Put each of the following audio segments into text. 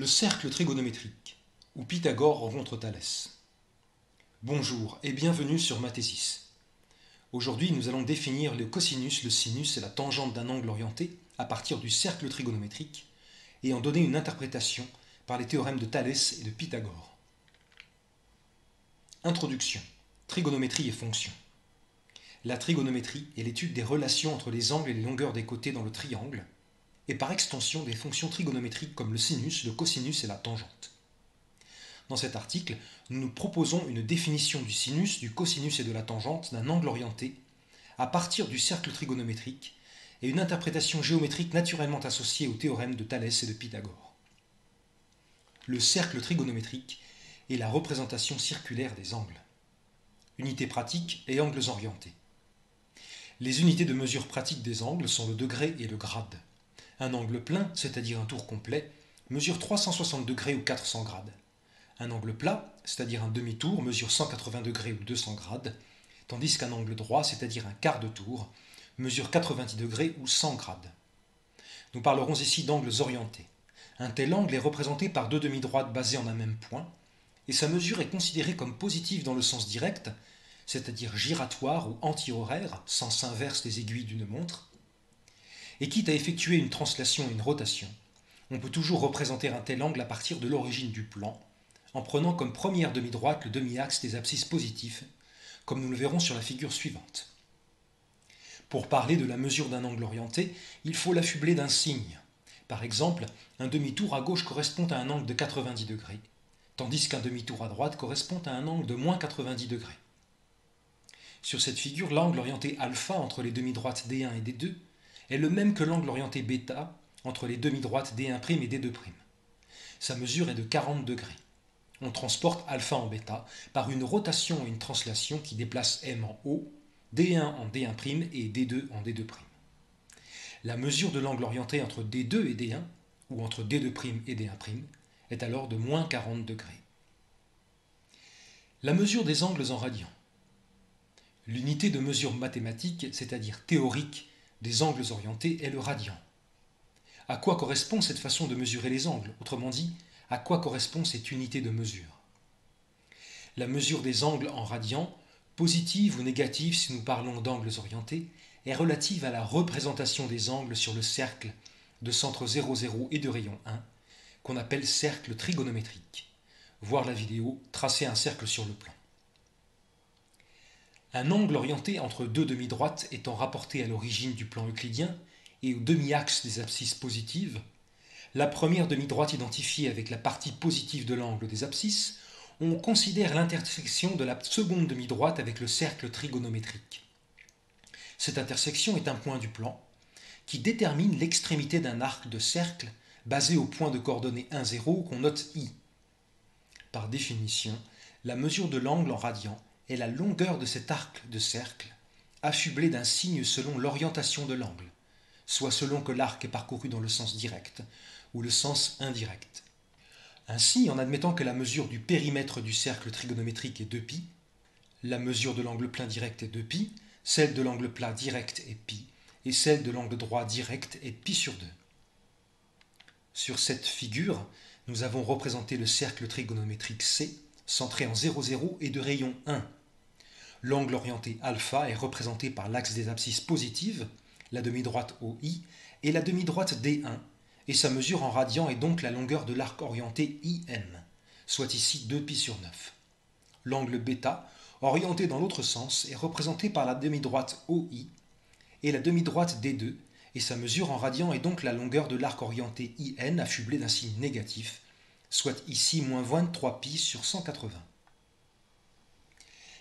Le cercle trigonométrique, où Pythagore rencontre Thalès. Bonjour et bienvenue sur Mathésis. Aujourd'hui, nous allons définir le cosinus, le sinus et la tangente d'un angle orienté à partir du cercle trigonométrique et en donner une interprétation par les théorèmes de Thalès et de Pythagore. Introduction. Trigonométrie et fonctions. La trigonométrie est l'étude des relations entre les angles et les longueurs des côtés dans le triangle, et par extension des fonctions trigonométriques comme le sinus, le cosinus et la tangente. Dans cet article, nous nous proposons une définition du sinus, du cosinus et de la tangente d'un angle orienté à partir du cercle trigonométrique et une interprétation géométrique naturellement associée au théorème de Thalès et de Pythagore. Le cercle trigonométrique est la représentation circulaire des angles. Unités pratiques et angles orientés. Les unités de mesure pratique des angles sont le degré et le grade. Un angle plein, c'est-à-dire un tour complet, mesure 360 degrés ou 400 grades. Un angle plat, c'est-à-dire un demi-tour, mesure 180 degrés ou 200 grades, tandis qu'un angle droit, c'est-à-dire un quart de tour, mesure 90 degrés ou 100 grades. Nous parlerons ici d'angles orientés. Un tel angle est représenté par deux demi-droites basées en un même point, et sa mesure est considérée comme positive dans le sens direct, c'est-à-dire giratoire ou anti-horaire, sens inverse des aiguilles d'une montre. Et quitte à effectuer une translation et une rotation, on peut toujours représenter un tel angle à partir de l'origine du plan, en prenant comme première demi-droite le demi-axe des abscisses positifs, comme nous le verrons sur la figure suivante. Pour parler de la mesure d'un angle orienté, il faut l'affubler d'un signe. Par exemple, un demi-tour à gauche correspond à un angle de 90 degrés, tandis qu'un demi-tour à droite correspond à un angle de moins 90 degrés. Sur cette figure, l'angle orienté alpha entre les demi-droites D1 et D2 est le même que l'angle orienté bêta entre les demi-droites D1' et D2'. Sa mesure est de 40 degrés. On transporte alpha en bêta par une rotation et une translation qui déplace M en haut, D1 en D1' et D2 en D2'. La mesure de l'angle orienté entre D2 et D1, ou entre D2' et D1', est alors de moins 40 degrés. La mesure des angles en radians. L'unité de mesure mathématique, c'est-à-dire théorique, des angles orientés est le radian. À quoi correspond cette façon de mesurer les angles? Autrement dit, à quoi correspond cette unité de mesure? La mesure des angles en radians, positive ou négative si nous parlons d'angles orientés, est relative à la représentation des angles sur le cercle de centre 0, 0 et de rayon 1, qu'on appelle cercle trigonométrique. Voir la vidéo « Tracer un cercle sur le plan ». Un angle orienté entre deux demi-droites étant rapporté à l'origine du plan euclidien et au demi-axe des abscisses positives, la première demi-droite identifiée avec la partie positive de l'angle des abscisses, on considère l'intersection de la seconde demi-droite avec le cercle trigonométrique. Cette intersection est un point du plan qui détermine l'extrémité d'un arc de cercle basé au point de coordonnées 1, 0 qu'on note I. Par définition, la mesure de l'angle en radians est la longueur de cet arc de cercle, affublé d'un signe selon l'orientation de l'angle, soit selon que l'arc est parcouru dans le sens direct ou le sens indirect. Ainsi, en admettant que la mesure du périmètre du cercle trigonométrique est 2π, la mesure de l'angle plein direct est 2π, celle de l'angle plat direct est π, et celle de l'angle droit direct est π sur 2. Sur cette figure, nous avons représenté le cercle trigonométrique C, centré en 0, 0 et de rayon 1. L'angle orienté alpha est représenté par l'axe des abscisses positives, la demi-droite OI, et la demi-droite D1, et sa mesure en radians est donc la longueur de l'arc orienté IM, soit ici 2π sur 9. L'angle bêta, orienté dans l'autre sens, est représenté par la demi-droite OI et la demi-droite D2, et sa mesure en radians est donc la longueur de l'arc orienté IN affublé d'un signe négatif, soit ici moins 23π sur 180.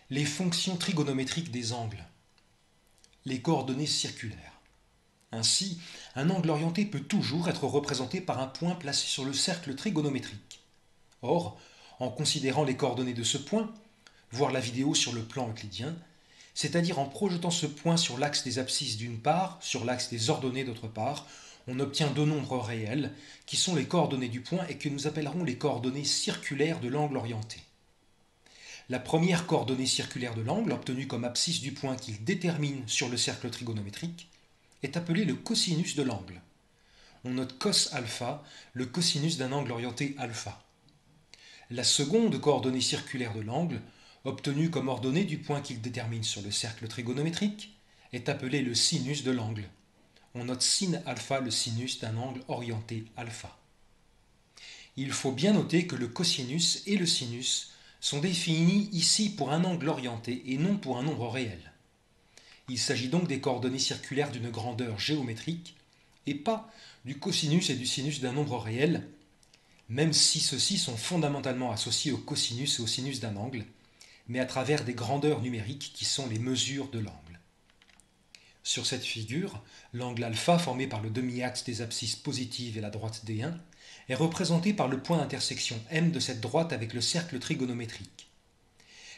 Les fonctions trigonométriques des angles. Les coordonnées circulaires. Ainsi, un angle orienté peut toujours être représenté par un point placé sur le cercle trigonométrique. Or, en considérant les coordonnées de ce point, voir la vidéo sur le plan euclidien, c'est-à-dire en projetant ce point sur l'axe des abscisses d'une part, sur l'axe des ordonnées d'autre part, on obtient deux nombres réels, qui sont les coordonnées du point et que nous appellerons les coordonnées circulaires de l'angle orienté. La première coordonnée circulaire de l'angle, obtenue comme abscisse du point qu'il détermine sur le cercle trigonométrique, est appelée le cosinus de l'angle. on note cos alpha, le cosinus d'un angle orienté alpha. La seconde coordonnée circulaire de l'angle, obtenue comme ordonnée du point qu'il détermine sur le cercle trigonométrique, est appelée le sinus de l'angle. On note sin alpha, le sinus d'un angle orienté alpha. Il faut bien noter que le cosinus et le sinus sont définis ici pour un angle orienté et non pour un nombre réel. Il s'agit donc des coordonnées circulaires d'une grandeur géométrique et pas du cosinus et du sinus d'un nombre réel, même si ceux-ci sont fondamentalement associés au cosinus et au sinus d'un angle, mais à travers des grandeurs numériques qui sont les mesures de l'angle. Sur cette figure, l'angle alpha formé par le demi-axe des abscisses positives et la droite D1 est représenté par le point d'intersection M de cette droite avec le cercle trigonométrique.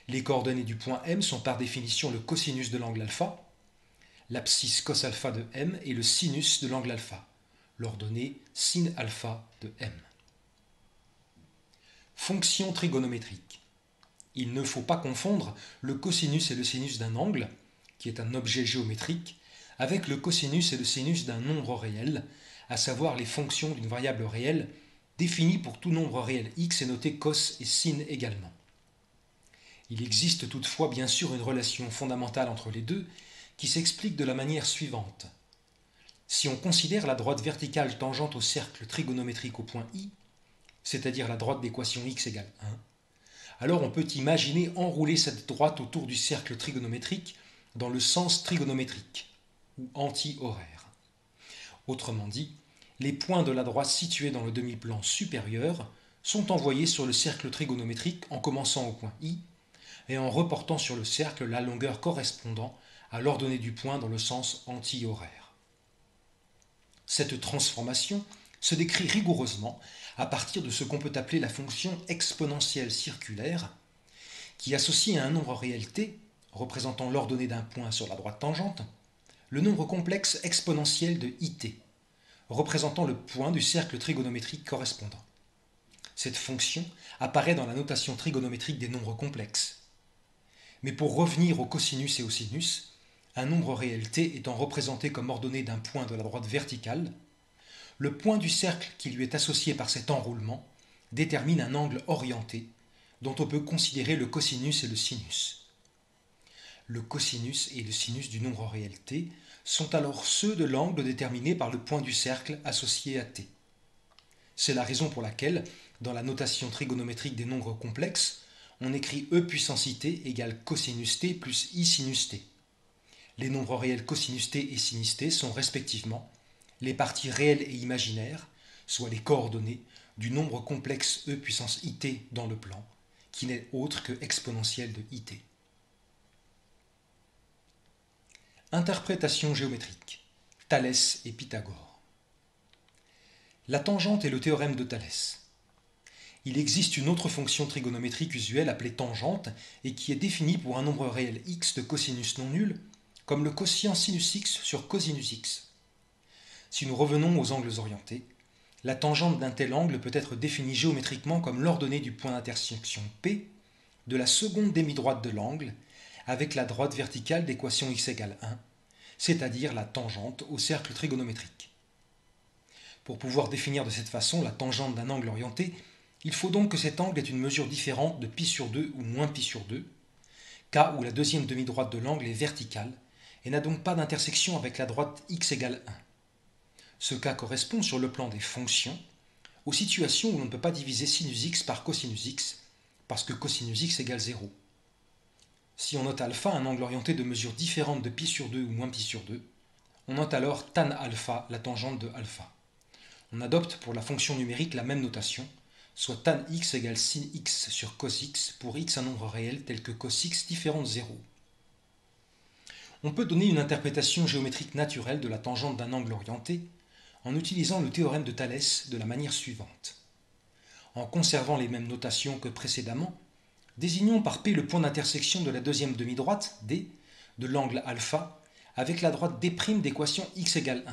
Les coordonnées du point M sont par définition le cosinus de l'angle alpha, l'abscisse cos alpha de M et le sinus de l'angle alpha, l'ordonnée sin alpha de M. Fonction trigonométrique. Il ne faut pas confondre le cosinus et le sinus d'un angle, qui est un objet géométrique, avec le cosinus et le sinus d'un nombre réel, à savoir les fonctions d'une variable réelle définie pour tout nombre réel x et notée cos et sin également. Il existe toutefois bien sûr une relation fondamentale entre les deux qui s'explique de la manière suivante. Si on considère la droite verticale tangente au cercle trigonométrique au point I, c'est-à-dire la droite d'équation x égale 1, alors on peut imaginer enrouler cette droite autour du cercle trigonométrique dans le sens trigonométrique, ou anti-horaire. Autrement dit, les points de la droite situés dans le demi-plan supérieur sont envoyés sur le cercle trigonométrique en commençant au point I et en reportant sur le cercle la longueur correspondant à l'ordonnée du point dans le sens anti-horaire. Cette transformation se décrit rigoureusement à partir de ce qu'on peut appeler la fonction exponentielle circulaire qui associe à un nombre réel t, représentant l'ordonnée d'un point sur la droite tangente, le nombre complexe exponentiel de it, représentant le point du cercle trigonométrique correspondant. Cette fonction apparaît dans la notation trigonométrique des nombres complexes. Mais pour revenir au cosinus et au sinus, un nombre réel t étant représenté comme ordonnée d'un point de la droite verticale, le point du cercle qui lui est associé par cet enroulement détermine un angle orienté dont on peut considérer le cosinus et le sinus. Le cosinus et le sinus du nombre réel t sont alors ceux de l'angle déterminé par le point du cercle associé à t. C'est la raison pour laquelle, dans la notation trigonométrique des nombres complexes, on écrit e puissance it égale cosinus t plus i sinus t. Les nombres réels cosinus t et sinus t sont respectivement les parties réelles et imaginaires, soit les coordonnées, du nombre complexe e puissance it dans le plan, qui n'est autre que exponentielle de it. Interprétation géométrique. Thalès et Pythagore. La tangente est le théorème de Thalès. Il existe une autre fonction trigonométrique usuelle appelée tangente et qui est définie pour un nombre réel x de cosinus non nul comme le quotient sinus x sur cosinus x. Si nous revenons aux angles orientés, la tangente d'un tel angle peut être définie géométriquement comme l'ordonnée du point d'intersection P de la seconde demi-droite de l'angle avec la droite verticale d'équation x égale 1, c'est-à-dire la tangente au cercle trigonométrique. Pour pouvoir définir de cette façon la tangente d'un angle orienté, il faut donc que cet angle ait une mesure différente de π sur 2 ou moins π sur 2, cas où la deuxième demi-droite de l'angle est verticale et n'a donc pas d'intersection avec la droite x égale 1. Ce cas correspond sur le plan des fonctions aux situations où l'on ne peut pas diviser sinus x par cosinus x, parce que cosinus x égale 0. Si on note alpha un angle orienté de mesure différente de π sur 2 ou moins π sur 2, on note alors tan alpha la tangente de alpha. On adopte pour la fonction numérique la même notation, soit tan x égale sin x sur cos x pour x un nombre réel tel que cos x différent de 0. On peut donner une interprétation géométrique naturelle de la tangente d'un angle orienté en utilisant le théorème de Thalès de la manière suivante. En conservant les mêmes notations que précédemment, désignons par P le point d'intersection de la deuxième demi-droite, D, de l'angle alpha, avec la droite D' d'équation x égale 1,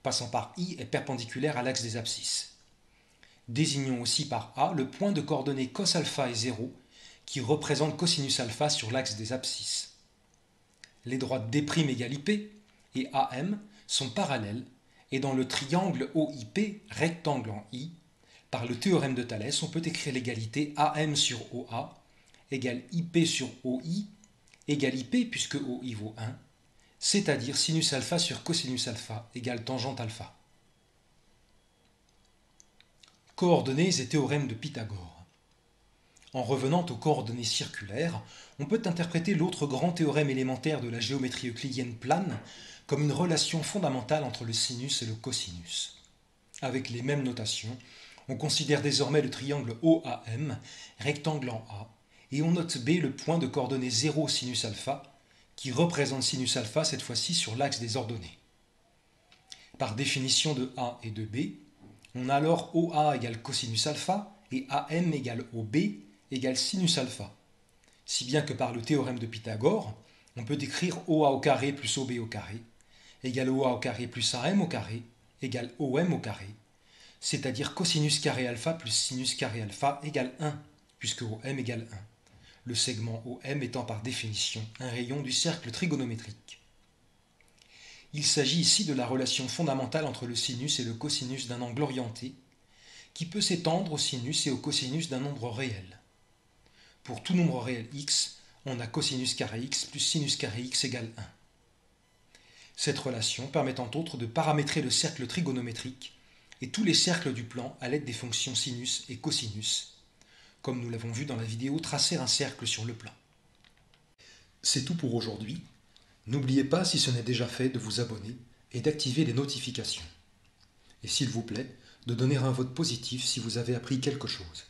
passant par I et perpendiculaire à l'axe des abscisses. Désignons aussi par A le point de coordonnées cos alpha est 0, qui représente cosinus alpha sur l'axe des abscisses. Les droites D' égale IP et AM sont parallèles Et dans le triangle OIP, rectangle en I, par le théorème de Thalès, on peut écrire l'égalité AM sur OA égale IP sur OI égale IP puisque OI vaut 1, c'est-à-dire sinus alpha sur cosinus alpha égale tangente alpha. Coordonnées et théorème de Pythagore. En revenant aux coordonnées circulaires, on peut interpréter l'autre grand théorème élémentaire de la géométrie euclidienne plane comme une relation fondamentale entre le sinus et le cosinus. Avec les mêmes notations, on considère désormais le triangle OAM, rectangle en A, et on note B le point de coordonnées 0 sinus alpha, qui représente sinus alpha cette fois-ci sur l'axe des ordonnées. Par définition de A et de B, on a alors OA égale cosinus alpha et AM égale OB égale sinus alpha. Si bien que par le théorème de Pythagore, on peut écrire OA au carré plus OB au carré égale OA au carré plus AM au carré égale OM au carré, c'est-à-dire cosinus carré alpha plus sinus carré alpha égale 1, puisque OM égale 1, le segment OM étant par définition un rayon du cercle trigonométrique. Il s'agit ici de la relation fondamentale entre le sinus et le cosinus d'un angle orienté, qui peut s'étendre au sinus et au cosinus d'un nombre réel. Pour tout nombre réel x, on a cosinus carré x plus sinus carré x égale 1. Cette relation permet entre autres de paramétrer le cercle trigonométrique et tous les cercles du plan à l'aide des fonctions sinus et cosinus, comme nous l'avons vu dans la vidéo tracer un cercle sur le plan. C'est tout pour aujourd'hui. N'oubliez pas, si ce n'est déjà fait, de vous abonner et d'activer les notifications. Et s'il vous plaît, de donner un vote positif si vous avez appris quelque chose.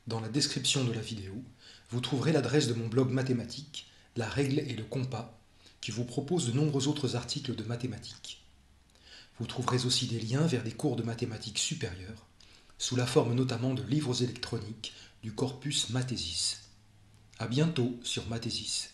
Dans la description de la vidéo, vous trouverez l'adresse de mon blog mathématique, La règle et le compas, qui vous propose de nombreux autres articles de mathématiques. Vous trouverez aussi des liens vers des cours de mathématiques supérieures, sous la forme notamment de livres électroniques du corpus Mathésis. À bientôt sur Mathésis.